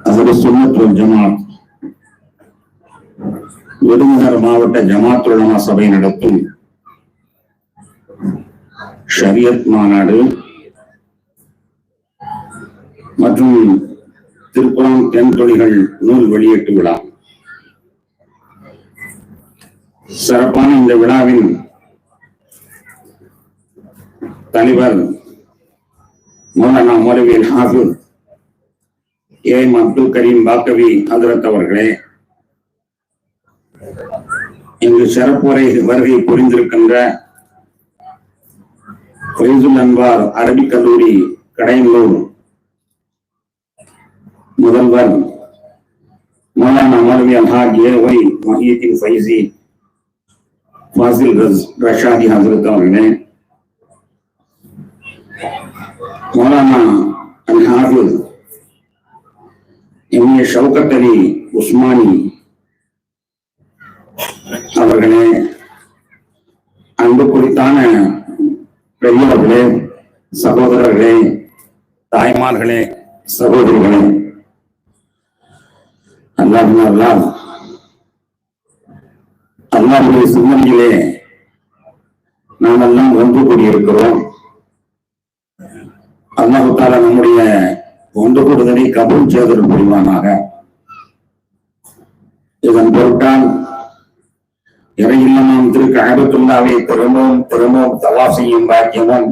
அஹ்லுஸ் சுன்னத் வல் ஜமாத் விருதுநகர் மாவட்ட ஜமாத் உலமா சபை நடத்தும் ஷரியத் மாநாடு மற்றும் திருக்குரான் தென்தொழிகள் நூல் வெளியீட்டு விழா. சிறப்பான இந்த விழாவின் தலைவர் மௌலானா மௌலவி ஹாஃபிஸ் ஏஎம் அப்துல் கரீம் பாக்கவி ஹதரத் அவர்களே, இங்கு சிறப்புரை வருகை புரிந்திருக்கின்ற ஃபைசுல் அன்வார் அரபிக் கல்லூரி கடையனூர் முதல்வர் மௌலானா மௌலவி அல்ஹாஜ் ஏஒய் மஹீதீன் ஃபைசி ஃபாசில் ரஷாதி ஹசரத் அவர்களே, மௌலானா அல் ஹாஃபிஸ் எம்.ஏ. ஷவுகத் அலி உஸ்மானி அவர்களே, அன்பு குறித்தான பெரியவர்களே, சகோதரர்களே, தாய்மார்களே, சகோதரிகளே, அல்லாஹ்வுடைய சிந்தனையிலே நாம் எல்லாம் ஒன்று கூடியிருக்கிறோம். அல்லாஹ் தஆலா நம்முடைய ஒன்று கூடுதலை கபூல் செய்தல் புரிவானாக. இதன் பொருட்டால் இறையில்லமாம் திரு கஅபத்துல்லாவை திரும்பவும் தவாஃப் செய்யும் பாக்கியமும்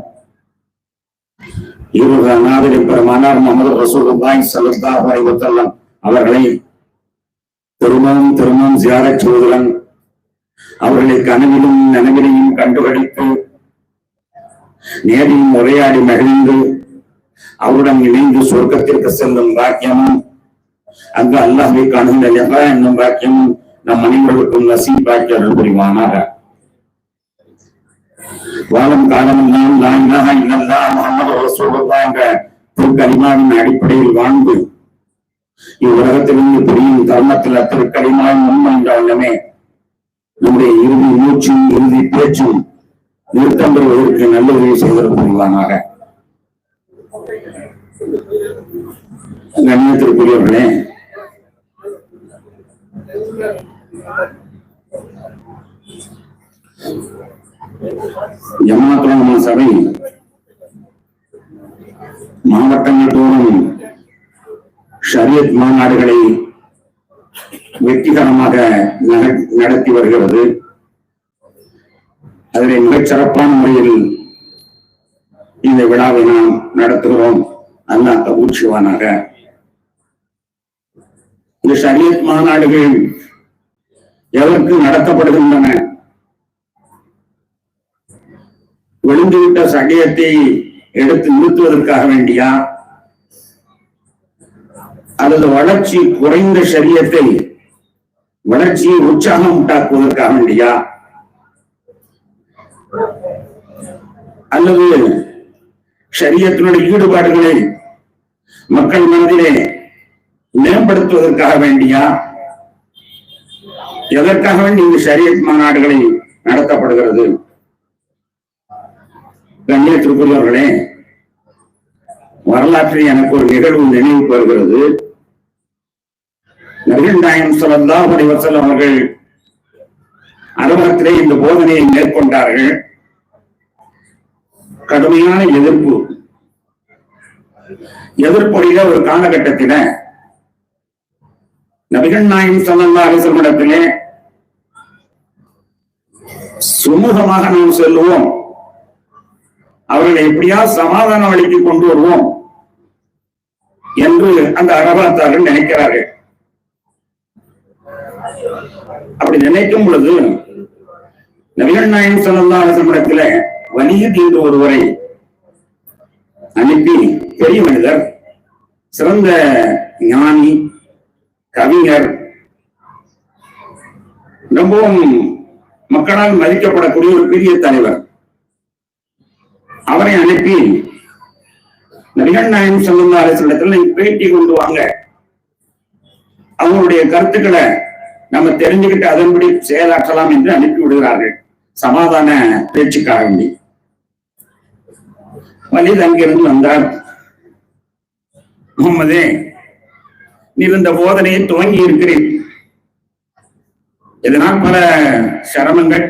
நாதரி பெருமானார் முஹம்மது ரசூலுல்லாஹி ஸல்லல்லாஹு அலைஹி வஸல்லம் அவர்களை திரும்பவும் ஜியாரத் செய்வதுடன் அவர்களை கனவிலும் நனவிலையும் கண்டுகளித்து நேரில் உரையாடி மகிழ்ந்து அவருடன் இணைந்து சொர்க்கத்திற்கு செல்லும் பாக்கியமும் அங்கு அல்லாஹ்வை காணுகின்ற லிகா என்னும் பாக்கியமும் நம் அனைவருக்கும் நசீபாக்கி அருள் புரிவானாக. வாழும் காலமெல்லாம் லா இலாஹ இல்லல்லாஹ் முஹம்மது ரசூலுல்லாஹ் என்ற திருக்கலிமாவின் அடிப்படையில் வாழ்ந்து இவ்வுலகத்திலிருந்து பிரியும் தருணத்தில் அத்திருக்கலிமாவின் உண்மை என்ற வண்ணமே நம்முடைய இறுதி மூச்சும் இறுதி பேச்சும் நிறுத்தம் பெறுவதற்கு நல்ல உதவி செய்திருக்க புரிவானாக. கண்ணியத்திற்குரியவர்களே, ஜமாத் உலமா சபை மாவட்டங்கள் தோறும் ஷரியத் மாநாடுகளை வெற்றிகரமாக நடத்தி வருகிறது. அதிலே மிகச் சிறப்பான முறையில் இந்த விழாவை நாம் நடத்துகிறோம். அல்லாஹ் கபூல் செய்வானாக. இந்த ஷரியத் மாநாடுகள் எதற்கு நடத்தப்படுகின்றன? விழுந்துவிட்ட சரியத்தை எடுத்து நிறுத்துவதற்காக வேண்டியா, அல்லது வளர்ச்சி குறைந்த ஷரியத்தை வளர்ச்சியை உற்சாகம் உண்டாக்குவதற்காக வேண்டியா, அல்லது ஷரியத்தினுடைய ஈடுபாடுகளை மக்கள் மனதிலே மேம்படுத்துவதற்காக வேண்டியா, எதற்காக வேண்டி இந்த ஷரியத் மாநாடுகளை நடத்தப்படுகிறது? கண்ணியத்திற்குரியவர்களே, வரலாற்றில் எனக்கு ஒரு நிகழ்வு நினைவுக்கு வருகிறது. நபிகள் நாயகம் ஸல்லல்லாஹு அலைஹி வஸல்லம் அவர்கள் அரபகத்திலே இந்த போதனையை மேற்கொண்டார்கள். கடுமையான எதிர்ப்புடைய ஒரு காலகட்டத்தில நபிகள் நாயகம் ஸல்லல்லாஹு அலைஹி வஸல்லம் இடத்திலே சுமூகமாக நாம் செல்லுவோம், அவர்களை எப்படியா சமாதான வழிக்கு கொண்டு வருவோம் என்று அந்த அரபாத்தார்கள் நினைக்கிறார்கள். அப்படி நினைக்கும் பொழுது நபிகள் நாயகம் ஸல்லல்லாஹு அலைஹி வஸல்லம் இடத்திலே வலியத் என்று ஒருவரை அனுப்பி, பெரிய மனிதர், சிறந்த ஞானி, கவிஞர், ரொம்பவும் மக்களால் மதிக்கப்படக்கூடிய ஒரு பெரிய தலைவர், அவரை அனுப்பி நபிகள் நாயகம் ஸல்லல்லாஹு அலைஹி வஸல்லம் நீங்க பேட்டி கொண்டு வாங்க, அவங்களுடைய கருத்துக்களை நம்ம தெரிஞ்சுக்கிட்டு அதன்படி செயலாற்றலாம் என்று அனுப்பி விடுகிறார்கள். சமாதான பேச்சுக்காக வேண்டி வலித் அங்கிருந்து வந்தார். முகமதே, நீர் இந்த போதனையை துவங்கி இருக்கிறேன். இதனால் பல சிரமங்கள்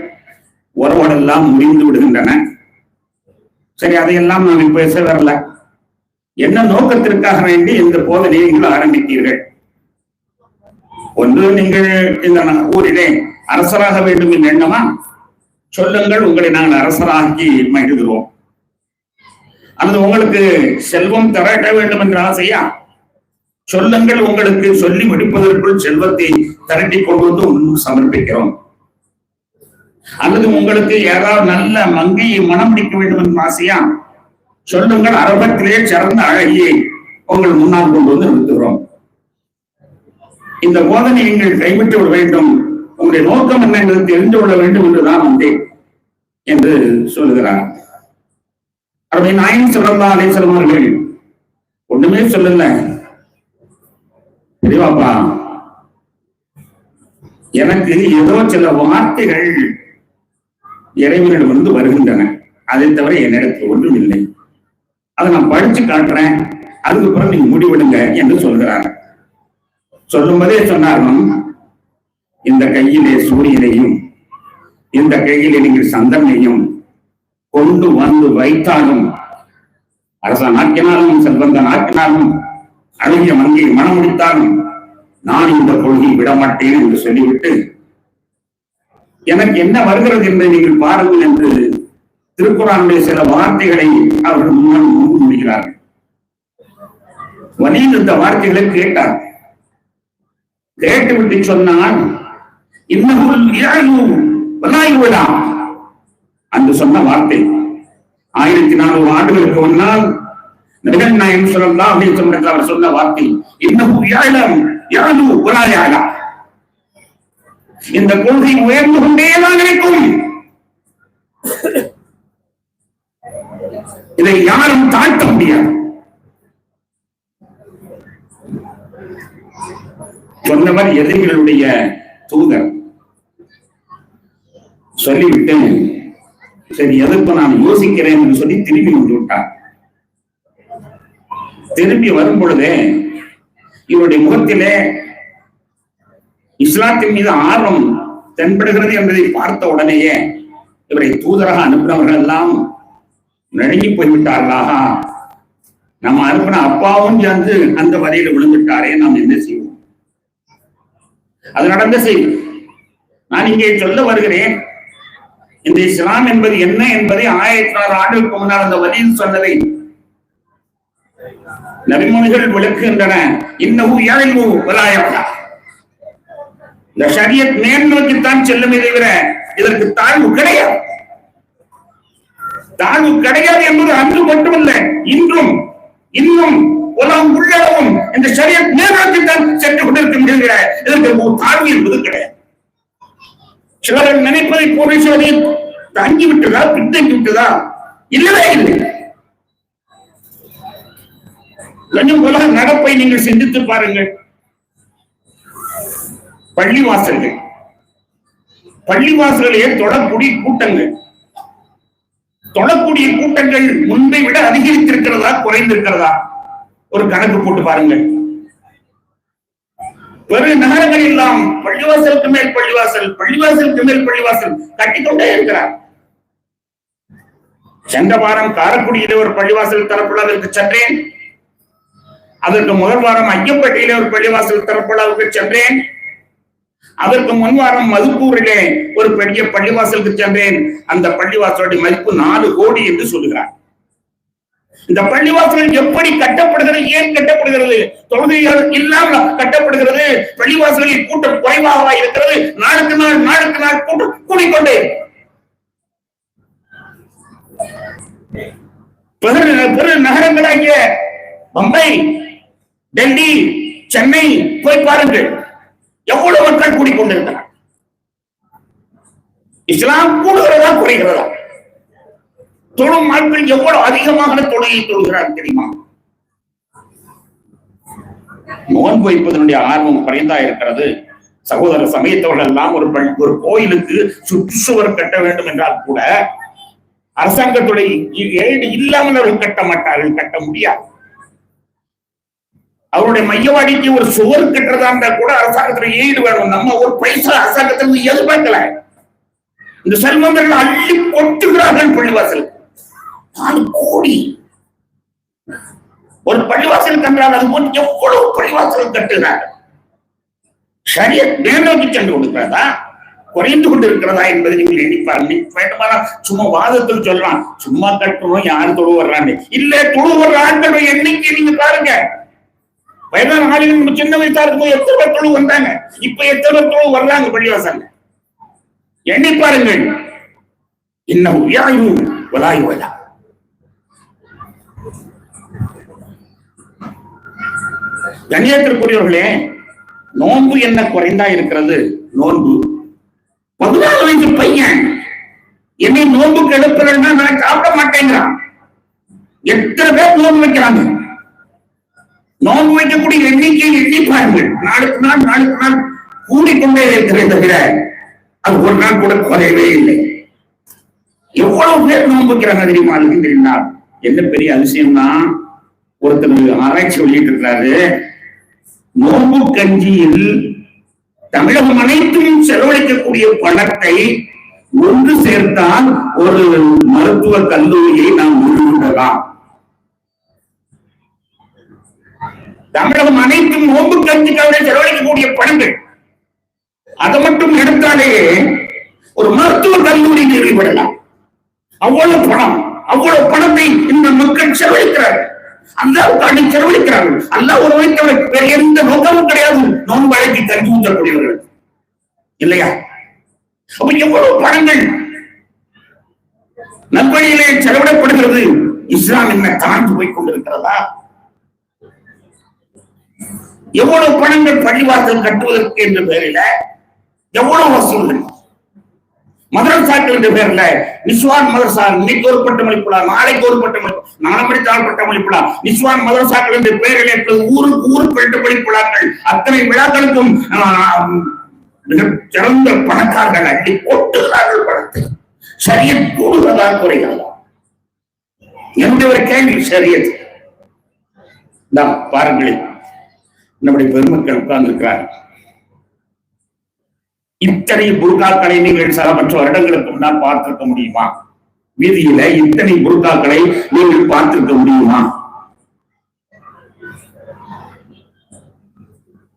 உறவுகளெல்லாம் முடிந்து விடுகின்றன. சரி, அதையெல்லாம் நான் பேச வரல. என்ன நோக்கத்திற்காக வேண்டி இந்த போதனையை நீங்கள் ஆரம்பித்தீர்கள்? ஒன்று, நீங்கள் இந்த ஊரிலே அரசராக வேண்டும் என்று எண்ணமா? சொல்லுங்கள், உங்களை நாங்கள் அரசராக்கி மகிழ்கிறோம். அல்லது உங்களுக்கு செல்வம் திரட்ட வேண்டும் என்ற ஆசையா? சொல்லுங்கள், உங்களுக்கு சொல்லி முடிப்பதற்குள் செல்வத்தை திரட்டி கொண்டு வந்து உங்களுக்கு சமர்ப்பிக்கிறோம். அல்லது உங்களுக்கு ஏதாவது நல்ல மங்கையை மனம் முடிக்க வேண்டும் என்ற ஆசையா? சொல்லுங்கள், அரபத்திலே சிறந்த அழகியை உங்கள் முன்னால் கொண்டு வந்து நிறுத்துகிறோம். இந்த போதனை நீங்கள் கைவிட்டு விட வேண்டும், உங்களுடைய நோக்கம் என்ன என்பதை தெரிந்து கொள்ள வேண்டும் என்றுதான் வந்தேன் என்று சொல்லுகிறார். அருமை நாயகம் ஸல்லல்லாஹு அலைஹி வஸல்லம் அவர்கள் ஒண்ணுமே சொல்லல. பெரியவாப்பா, எனக்கு ஏதோ சில வார்த்தைகள் இறைவனிடமிருந்து வருகின்றன, அதை தவிர என்னிடத்தில் ஒன்றும் இல்லை. அதை நான் படிச்சு காட்டுறேன், அதுக்கப்புறம் நீங்க முடிவெடுங்க என்று சொல்கிறார். சொல்லும்போதே சொன்னார்கள், இந்த கையிலே சூரியனையும் இந்த கையிலே நீங்கள் சந்திரனையும் கொண்டு வந்து வைத்தாலும், அரசன் ஆக்கினாலும் செல்வந்தன் ஆக்கினாலும் அழகிய மங்கையை மனம் முடித்தாலும் நான் இந்த கொள்கையை விடமாட்டேன் என்று சொல்லிவிட்டு, எனக்கு என்ன வருகிறது என்பதை நீங்கள் பாருங்கள் என்று திருக்குறானுடைய சில வார்த்தைகளை அவர்கள் முன்னால் முடிகிறார்கள். வலியில் இந்த வார்த்தைகளை கேட்டார். கேட்டுவிட்டு சொன்னால், அந்த சொன்ன வார்த்தை 1400 ஆண்டுகளுக்கு முன்னால் நபிகள் நாயகம் ஸல்லல்லாஹு அலைஹி வஸல்லம் அவர் சொன்ன வார்த்தை, இந்த கொள்கை உயர்ந்து கொண்டேதான் இருக்கும், இதை யாரும் தாழ்த்த முடியாது. சொன்னவர் எதிரிகளுடைய தூதர். சொல்லிவிட்டு, சரி எதற்கு நான் யோசிக்கிறேன் என்று சொல்லி திரும்பி வந்து விட்டார். திரும்பி வரும் பொழுதே இவருடைய முகத்திலே இஸ்லாத்தின் மீது ஆர்வம் தென்படுகிறது என்பதை பார்த்த உடனேயே இவரை தூதராக அனுப்பினவர்கள் எல்லாம் நடுங்கி போய்விட்டார்களாக, நம்ம அனுப்பின அப்பாவும் சேர்ந்து அந்த வரையில் விழுந்துட்டாரே, நாம் என்ன செய்வோம்? அது நடந்த செய்தி. நான் இங்கே சொல்ல வருகிறேன், இந்த இஸ்லாம் என்பது என்ன என்பதை 1400 ஆண்டுகளுக்கு முன்னால் அந்த வழியில் சொன்னதை நபிமொழிகள் விளக்குகின்றன. இன்னஹு யஅலு வலா யஃபா. இந்த ஷரியத் மேல் நோக்கித்தான் செல்லுமே தவிர இதற்கு தாழ்வு கிடையாது. தாழ்வு கிடையாது என்பது அன்று மட்டுமல்ல, இன்றும் இன்னும் உலகம் உள்ளளவும் இந்த ஷரியத் மேல் நோக்கித்தான் சென்று கொண்டிருக்கின்ற இதற்கு தாழ்வு என்பது கிடையாது. சிலர் நினைப்பதை போலீஸ் தங்கி விட்டதா, பின்தங்கி விட்டதா? இல்லவே இல்லை. கொஞ்சம் உலக நடப்பை நீங்கள் சிந்தித்து பாருங்கள். பள்ளிவாசல்கள், பள்ளிவாசல்களே தொடக்கூடிய கூட்டங்கள், தொடக்கூடிய கூட்டங்கள் முன்பை விட அதிகரித்திருக்கிறதா, குறைந்திருக்கிறதா? ஒரு கணக்கு போட்டு பாருங்கள். பெரு நகரங்கள் எல்லாம் பள்ளிவாசலுக்கு மேல் பள்ளிவாசல், பள்ளிவாசலுக்கு மேல் பள்ளிவாசல் கட்டிக்கொண்டே இருக்கிறார். சென்ற வாரம் காரைக்குடியிலே ஒரு பள்ளிவாசல் திறப்புலாவிற்கு சென்றேன். அதற்கு முதல் வாரம் ஐயம்பேட்டையிலே ஒரு பள்ளிவாசல் திறப்புலாவுக்கு சென்றேன். அதற்கு முன் வாரம் மதுப்பூரிலே ஒரு பெரிய பள்ளிவாசலுக்கு சென்றேன். அந்த பள்ளிவாசலுடைய மதிப்பு 4 கோடி என்று சொல்லுகிறார். இந்த பள்ளிவாசல் எப்படி கட்டப்படுகிறது, ஏன் கட்டப்படுகிறது? தொழுகைகள் இல்லாமல் கட்டப்படுகிறது. பள்ளிவாசலில் கூட்டம் குறைவாக இருக்கிறது. நாளுக்கு நாள் கூட்டம் கூடிக்கொண்டே. பெரு நகரங்களாகிய பம்பை, டெல்லி, சென்னை போய் பாருங்கள், எவ்வளவு மக்கள் கூடிக்கொண்டிருக்கிறார். இஸ்லாம் கூடுகிறதா, குறைகிறதா? தொழும் மக்கள் எவ்வளவு அதிகமாக தொழுகை தொழுகிறார் தெரியுமா? நோன்பு வைப்பதனுடைய ஆர்வம் குறைந்தா இருக்கிறது. சகோதர சமயத்தவர்கள் எல்லாம் ஒரு கோயிலுக்கு சுற்றுச்சுவர் கட்ட வேண்டும் என்றால் கூட அரசாங்கத்துடைய ஏடு இல்லாமல் அவர்கள் கட்ட மாட்டார்கள், கட்ட முடியாது. அவருடைய மையவாடிக்கு ஒரு சுவர் கட்டுறதா இருந்தா கூட அரசாங்கத்துல ஈடு வேணும். நம்ம ஒரு பைசா அரசாங்கத்திலிருந்து எதிர்பார்க்கல. இந்த செல்வந்தர்கள் அள்ளி கொட்டுகிறார்கள் பள்ளிவாசல். 4 கோடி ஒரு பள்ளிவாசல் கண்டால் அது போட்டு எவ்வளவு பள்ளிவாசல் கட்டுகிறார்கள். ஷரியத் மேலோக்கி சென்று கொடுக்கிறதா, குறைந்து கொண்டிருக்கிறதா என்பதை நீங்கள் எண்ணிப்பார். சும்மா வாதத்தில் சொல்லலாம், சும்மா கட்டணும் யாரு தொழு வர்றாங்க இல்ல, தொழு வர்ற ஆட்கள் எண்ணிக்கை நீங்க பாருங்க. வயதான ஆளுங்க நம்ம சின்ன வயசா இருக்கும்போது எத்தனை பேர் தொழு வந்தாங்க, இப்ப எத்தனை பேர் தொழு வர்றாங்க பள்ளிவாசல் எண்ணி பாருங்கள். இன்னும் வலாயுவதா கண்ணியத்திற்குரியவர்களே, நோன்பு என்ன குறைந்தா இருக்கிறது. நோன்பு 14 வயசு பையன் என்னை நோன்புக்கு எடுப்பதுன்னா நான் சாப்பிட மாட்டேங்கிறான். எத்தனை பேர் நோன்பு வைக்கிறாங்க. நோன்பு வைக்கக்கூடிய எண்ணிக்கையை எண்ணி பாருங்கள். நாளுக்கு நாள் கூடிக்கொண்டே இருக்கிறது தவிர அது ஒரு நாள் கூட குறையவே இல்லை. எவ்வளவு பேர் நோன்பு வைக்கிறாங்க தெரியுமா? தெரியுமா என்ன பெரிய அதிசயம்னா, ஒருத்தர் ஆராய்ச்சி சொல்லிட்டு இருக்கிறாரு, நோன்பு கஞ்சியில் தமிழகம் அனைத்தும் செலவழிக்கக்கூடிய பணத்தை ஒன்று சேர்த்தால் ஒரு மருத்துவ கல்லூரியை நாம் நிறுவிடலாம். தமிழகம் அனைத்தும் நோன்பு கஞ்சிக்காக செலவழிக்கக்கூடிய பணங்கள் அதை மட்டும் எடுத்தாலே ஒரு மருத்துவ கல்லூரி நிறுவிடலாம். அவ்வளவு பணம், அவ்வளவு பணத்தை இந்த மக்கள் செலவழிக்கிறார்கள். அல்லாஹ்வுக்காக செலவழிக்கிறார்கள். அல்லாஹ் ஒரு வைத்தவர் வேற எந்த நோக்கமும் கிடையாது. நோன்பு வழக்கி கல்வி ஊற்றக்கூடியவர்கள் இல்லையா? அப்ப எவ்வளவு பணங்கள் நல்வழியிலே செலவிடப்படுகிறது. இஸ்லாம் என்ன தாழ்ந்து போய் கொண்டிருக்கிறதா? எவ்வளவு பணங்கள் பள்ளிவாசல் கட்டுவதற்கு என்ற பெயரில எவ்வளவு வசூல்கள். மதரசாக்கள் என்ற பேர்ல நிஸ்வான் மதரசா, இன்னைக்கு ஒரு பட்டமளிப்புலா, நாளைக்கு ஒரு பட்டமளிப்பு, நாளை படித்தால் பட்டமளிப்புலா, நிஸ்வான் மதரசாக்கள் என்ற பெயரில் ஊருக்கு ஊருக்கு படிப்புலாக்கள், அத்தனை விழாக்களுக்கும் சிறந்த பணக்காரர்கள் அள்ளி போட்டுகிறார்கள் பணத்தை. ஷரியத் கூடுகிறதா குறைகிறதா என்ற ஒரு கேள்வி. ஷரியத் பாருங்களேன், நம்முடைய பெருமக்கள் உட்கார்ந்து இருக்கிறார்கள். இத்தனை புர்காக்களை நீங்கள் சில மற்ற வருடங்களுக்கு முன்னால் பார்த்திருக்க முடியுமா? வீதியில இத்தனை புர்காக்களை நீங்கள் பார்த்திருக்க முடியுமா?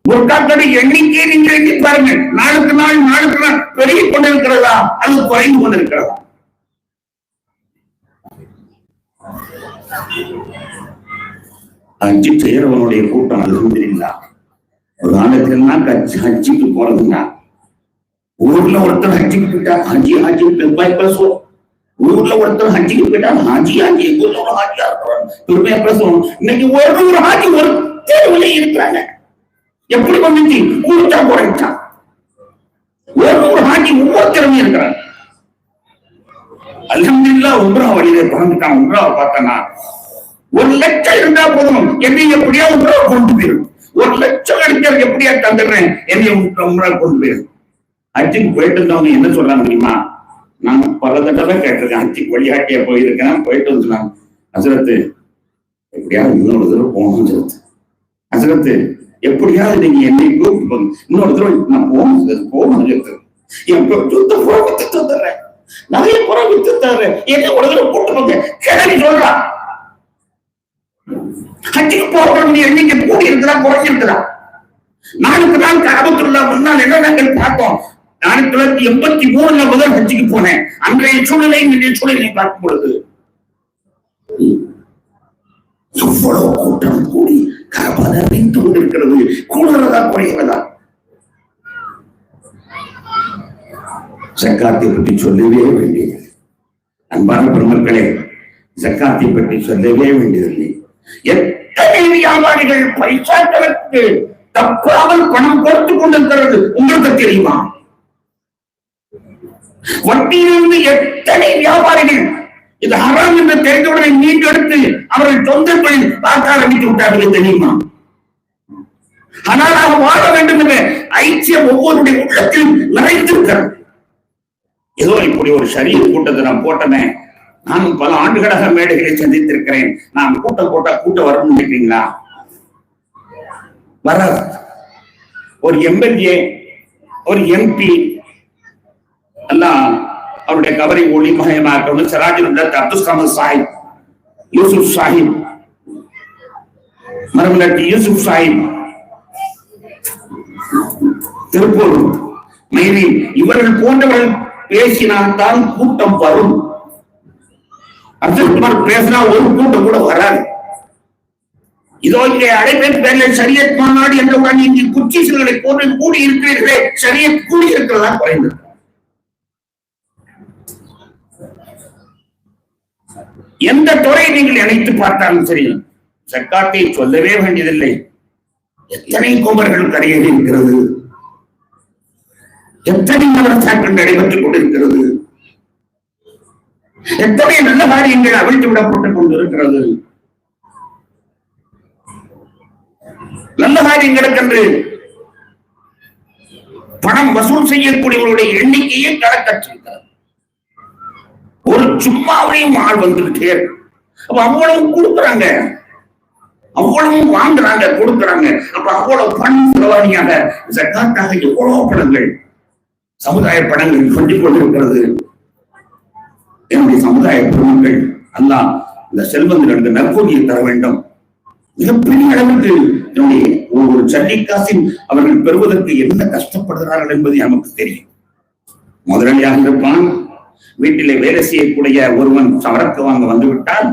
புர்காக்களுடைய எண்ணிக்கையை நீங்கள் எண்ணி பாருங்கள். நாளுக்கு நாள் பெருகிக் கொண்டிருக்கிறதா அது குறைந்து கொண்டிருக்கிறதா? ஹஜ்ஜி செய்யறவனுடைய கூட்டம் அல்ஹம்துலில்லாஹ். ஒரு காலத்துல ஹஜ்ஜிக்கு போறதுன்னா ஊர்ல ஒருத்தர் ஹஜ்ஜிக்கு போயிட்டா ஹாஜி பெருமையா பேசுவோம். ஊர்ல ஒருத்தர் ஹஜ்ஜிக்கு போயிட்டா ஹாஜி எங்க ஹாஜியா இருக்கிறோம் பெருமையா பேசுவோம். இன்னைக்கு ஒரு ஹாஜி ஒரு தேர்வுல இருக்கிறாங்க. எப்படி வந்துச்சு? கூட்டா குறைச்சா ஒரு ஹாஜி ஒவ்வொருத்தருமே இருக்கிறாங்க. அல்ஹம்துலில்லாஹ் உம்ரா வழியில பிறந்துட்டான். உம்ராவை பார்த்தனா 1 லட்சம் இருந்தா போதும், என்னை எப்படியா உம்ரா கொண்டு போயிடும். 1 லட்சம் அடிக்கிறது எப்படியா தந்துடுறேன், என்னை உம்ரா கொண்டு போயிடும். ஹஜ்ஜுக்கு போயிட்டு இருந்தவங்க என்ன சொல்றாங்க தெரியுமா? நான் பல தடவை கேட்டிருக்கேன். ஹஜ்ஜுக்கு வழிகாட்டியா போயிருக்கேன், போயிட்டு வந்துருக்காங்க. ஹசரத்து எப்படியாவது இன்னொரு தடவை போகணும். ஹசரத்து எப்படியாவது நீங்க என்னை கூப்பிட்டு இன்னொரு தடவை நான் போகணும். என் சுத்த புற வித்து தந்துடுறேன், நிறைய புற வித்து தர்றேன், என்ன ஒரு தடவை கூட்டு போங்க கேள்வி சொல்றான். ஹஜ்ஜுக்கு போகிறவங்க எண்ணிக்கை கூடி இருக்கிறா குறைஞ்சிருக்கிறா? நாளுக்கு நாள் காபத்துல்லா முன்னால் என்ன நாங்கள் பார்த்தோம். 1983 முதல் ஹஜ்ஜுக்கு போனேன். அன்றைய சூழ்நிலை இன்றைய சூழ்நிலை பார்க்கும் பொழுது எவ்வளவு கூட்டம் கூடி காபா நிறைந்து கொண்டிருக்கிறது. கூடுகிறதா குறைகிறதா? ஜக்காத்தை பற்றி சொல்லவே வேண்டியது. அன்பான பெருமக்களே, ஜக்காத்தை பற்றி சொல்லவே வேண்டியதில்லை. எத்தனை வியாபாரிகள் பைசாக்களுக்கு தப்பாமல் பணம் கொடுத்து கொண்டிருக்கிறது உங்களுக்கு தெரியுமா? வட்டியிலிருந்து எத்தனை வியாபாரிகள் இது ஹராம் என்று தெரிந்தவுடனே மீண்டெடுத்து அவர்கள் சொந்த தொழில் பார்க்க ஆரம்பித்து விட்டார்கள் தெரியுமா? ஆனால் வாழ வேண்டும் என்ற ஐக்கியம் ஒவ்வொருடைய உள்ளத்தில் நிறைந்திருக்கிறது. ஏதோ இப்படி ஒரு ஷரியத் கூட்டத்தை நான் போட்டனே, நானும் பல ஆண்டுகளாக மேடைகளை சந்தித்திருக்கிறேன். நான் கூட்டம் போட்டா கூட்டம் வரணும்னு நினைக்கிறீங்களா? வராது. ஒரு எம்எல்ஏ, ஒரு எம்பி எல்லாம் அவருடைய கவரை ஒளிமயமாக்கணும். சிராஜுல் அப்துல் சமத் சாஹிப், யூசுப் சாஹிப், மரமலட்டி யூசுப் சாஹிப், திருப்பூர் மயிரி, இவர்கள் போன்றவர்கள் பேசினால்தான் கூட்டம் வரும். அப்துல் குமார் பேசினா ஒரு கூட்டம் கூட வராது. இதோ இங்கே அடைப்பேன் பேரில் ஷரியத் மாநாடு என்றவுடன் இங்கு குச்சிகளை போன்று கூடி இருக்கிறீர்களே, ஷரியத் கூடி இருக்கிறதா குறைந்தது. எந்த துறையை நீங்கள் இணைத்து பார்த்தாலும் சரி, ஜக்காத்தை சொல்லவே வேண்டியதில்லை. எத்தனை குமர்கள் கரையேறி இருக்கிறது, எத்தனை மதரசாக்கள் நடைபெற்றுக் கொண்டிருக்கிறது, எத்தனை நல்ல காரியங்கள் அவிழ்த்து விடப்பட்டுக் கொண்டிருக்கிறது. நல்ல காரியங்களுக்கென்று பணம் வசூல் செய்யக்கூடியவர்களுடைய எண்ணிக்கையை கணக்கற்றிருக்கிறது. ஒரு சும்மாவையும் ஆள் வந்துகிட்டே இருக்கு. அப்ப அவ்வளவு கொடுக்குறாங்க, அவ்வளவு வாங்குறாங்க, கொடுக்குறாங்க. அப்ப அவ்வளவு பணம் செலவாணியாக ஜக்காத்தாக எவ்வளவு பணங்கள், சமுதாய பணங்கள் சொல்லிக் கொண்டிருக்கிறது. என்னுடைய சமுதாய பெருமக்கள் அல்லாஹ் இந்த செல்வங்களுக்கு நற்கூலியை தர வேண்டும். மிகப்பெரிய அளவுக்கு என்னுடைய ஒவ்வொரு சல்லிக்காசின் அவர்கள் பெறுவதற்கு என்ன கஷ்டப்படுகிறார்கள் என்பது நமக்கு தெரியும். முதலாளியாக இருப்பான், வீட்டிலே வேலை செய்யக்கூடிய ஒருவன் சரக்கு வாங்க வந்துவிட்டால்,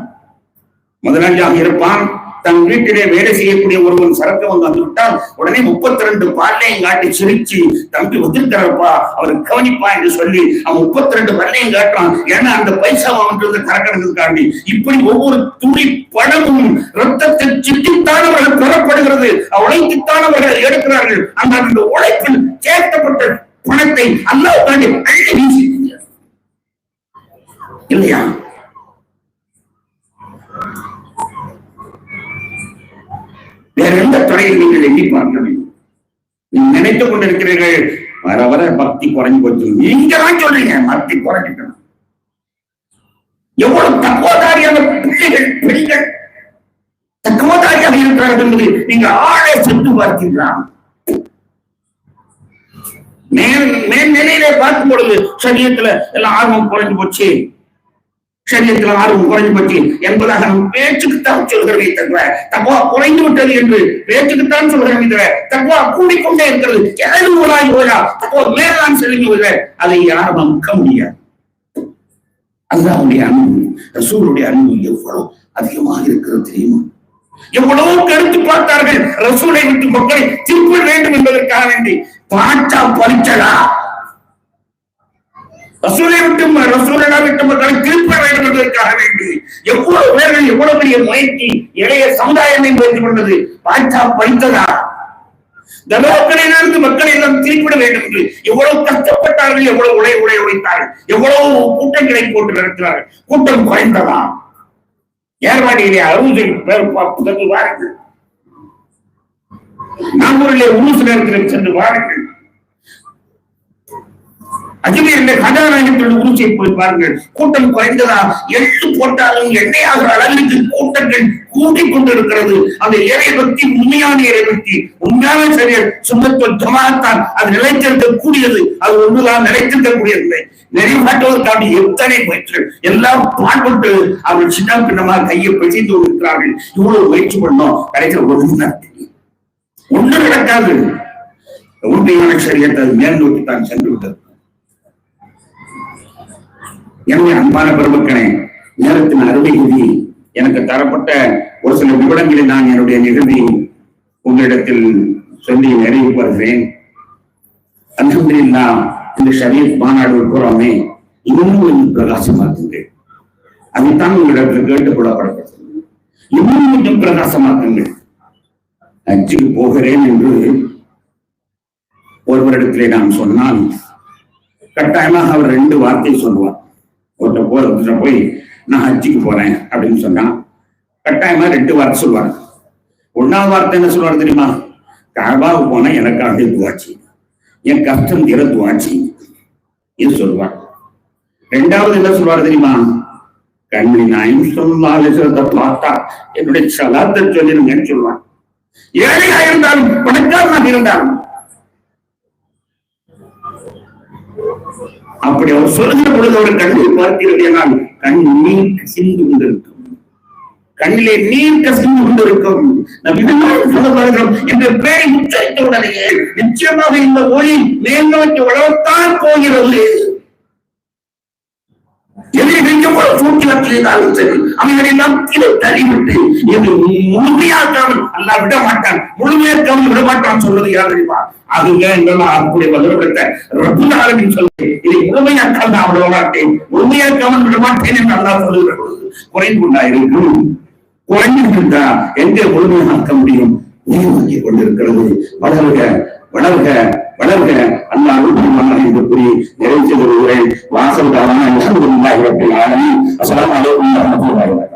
முதலாளியாக இருப்பான், தன் வீட்டிலே வேலை செய்யக்கூடிய ஒருவன் சரக்கு வந்து வந்துவிட்டால் உடனே 32 பல்லையும் காட்டி சிரிச்சு, தம்பி ஒத்துக்கிறப்பா, அவருக்கு கவனிப்பா என்று சொல்லி அவன் 32 பல்லையும் காட்டுறான். ஏன்னா அந்த பைசா அவன்றது கறக்கிறதுக்காண்டி. இப்படி ஒவ்வொரு துளி பணமும் ரத்தத்தில் சிட்டித்தான் அவர்கள் பெறப்படுகிறது, உழைத்துத்தான் அவர்கள் எடுக்கிறார்கள். அந்த உழைப்பில் சேர்க்கப்பட்ட பணத்தை அல்லாஹ்வுக்காண்டி அள்ளி வீசி இல்லையா? வேற எந்த துறையில் நீங்கள் எண்ணி பார்க்க வேண்டும்? நீங்க நினைத்துக் கொண்டிருக்கிறீர்கள் வர வர பக்தி குறைஞ்சு போச்சு. நீங்க தான் சொல்றீங்க பக்தி குறைஞ்சிக்கணும். எவ்வளவு தக்குவதாரியான பிள்ளைகள், பெண்கள் தக்குவதாரியாக இருக்கிறார்கள் என்பது நீங்க ஆளை சென்று பார்த்தீர்களாம். மேல்நிலையிலே பார்க்கும் பொழுது சரியத்துல எல்லாம் ஆர்வம் குறைஞ்சு போச்சு, சரியத்தில் ஆர்வம் குறைஞ்சு போச்சு என்பதாக நம் பேச்சுக்குத்தான் சொல்கிறதை தவிர தக்குவா குறைந்து விட்டது என்று பேச்சுக்குத்தான் சொல்கிறதை தவிர தக்குவா கூடிக்கொண்டே இருக்கிறது. தக்குவா மேலான் செல்லுங்க, அதை யாரும் அமுக்க முடியாது. அல்லாஹ்வுடைய அன்பு, ரசூலுடைய அன்பு எவ்வளவு அதிகமாக இருக்கிறது தெரியுமா? எவ்வளவு கருத்து பார்த்தார்கள் ரசூலை விட்டு மக்களை திருப்ப வேண்டும் என்பதற்காக வேண்டி. பாட்டா பறிச்சதா ரசூலை விட்டு ரசூலா விட்டு மக்களை திருப்ப வேண்டும் என்பதற்காக வேண்டி எவ்வளவு பேர்கள், எவ்வளவு பெரிய முயற்சி இளைய சமுதாயத்தை முயற்சி கொண்டது. பாட்டா பறித்ததா? தலோக்களிலிருந்து மக்களை எல்லாம் திருப்பிட வேண்டும் என்று எவ்வளவு கஷ்டப்பட்டார்கள், எவ்வளவு உழைத்தார்கள், எவ்வளவு கூட்டங்களை போட்டு நடத்தினார்கள். கூட்டம் குறைந்ததா? ஏர்வாடியிலே 60 பேர் வாருங்கள், நாகூரிலே உருசு நேரத்தில் சென்று வாருங்கள், அஜ்மீரிலே கதாநாயகத்தோடு உருசை போய் பாருங்கள். கூட்டம் குறைந்ததா? எட்டு போட்டாலும் எண்ணெயாகிற அளவிற்கு கூட்டங்கள் கூட்டிக் கொண்டிருக்கிறது. அந்த இறை பக்தி உண்மையான இறை பக்தி, உண்மையான செயல் சுண்ணத்துல் ஜமாஅத்தான் அது நிலைத்திருக்க கூடியது. அது ஒன்றுதான் நிலைத்திருக்க கூடியதில்லை. நிறைவாட்டுவதற்கான எத்தனை முயற்சிகள் எல்லாம் பாடுபட்டு அவர்கள் சின்ன பின்னமாக கையை பிசைந்து இருக்கிறார்கள். இவ்வளவு முயற்சி பண்ணோம், கிடைக்கிற ஒன்று நடக்காது. உண்மையான சரியத்தை மேல் நோக்கித்தான் சென்று விட்டது. எனவே அன்பான பெருமக்களே, நேரத்தின் அருமை விதி எனக்கு தரப்பட்ட ஒரு சில நிமிடங்களில் நான் என்னுடைய நிகழ்வை உங்களிடத்தில் சொல்லி நிறைவு வருகிறேன். அல்ஹம்துலில்லாஹ், இந்த ஷரீஃப் மாநாடு போறோமே, இன்னும் கொஞ்சம் பிரகாசமாக்குங்கள். அதைத்தான் உங்களிடத்தில் கேட்டுக் கொள்ளப்படுகிறது. இன்னும் கொஞ்சம் பிரகாசமாக்குங்கள். ஹஜ்ஜுக்கு போகிறேன் என்று ஒருவரிடத்திலே நான் சொன்னால் கட்டாயமாக அவர் 2 வார்த்தை சொல்லுவார். ஒருத்தர் போய் நான் ஹஜ்ஜுக்கு போறேன் அப்படின்னு சொன்னா கட்டாயமா 2 வார்த்தை சொல்லுவாங்க. 1ஆவது வார்த்தை என்ன சொல்லுவாரு தெரியுமா? காபாவுக்கு போனா எனக்காக துவாச்சி, என் கஷ்டம் தீர துவாச்சி, இது சொல்லுவார். 2வது என்ன சொல்லுவாரு தெரியுமா? கண்மணி நாயும் சொல்லத்தை பார்த்தா என்னுடைய சலாத்தை சொல்லிருங்கன்னு சொல்லுவான். ஏழையா இருந்தாலும் பணக்காரனாக இருந்தாலும் அப்படி அவர் சொல்லுகிற பொழுது அவர் கண்ணில் பார்க்கிறது என்றால் கண் நீர் கசிந்து கொண்டிருக்கும், கண்ணிலே நீர் கசிந்து கொண்டிருக்கும். என்ற பெயரை உச்சரித்த உடனேயே நிச்சயமாக இந்த ஒளி மேல் நோக்கி வளர்த்தான் போகிறது. சூழ்ச்சியாலும் சரி அவைகளெல்லாம் கீழே தள்ளிவிட்டு இது முழுமையாக்காமல் அல்ல விட மாட்டான், முழுமையாக்காமல் விட மாட்டான் சொல்றது யார் தெரியுமா? அதுதான் அப்படி வலுப்படுத்த ரப்புல் ஆலமீன் சொல்லுங்க, இதை முழுமையாக்காமல் நான் விட மாட்டேன், முழுமையாக்காமல் விட மாட்டேன் என்று அல்லாஹ் சொல்லுகிற பொழுது குறைந்து கொண்டாயிருக்கும். குறைஞ்சிருந்தா எங்கே முழுமையாக்க முடியும்? நீர்வாங்கி கொண்டிருக்கிறது. வளர்க வளர்க வளர்க அல்லாஹ் என்று கூறி நிறைவு செய்து வருகிறேன். வாசல் தாரான அஸ்ஸலாமு அலைக்கும் வரஹ்மத்துல்லாஹி வபரகாத்துஹு.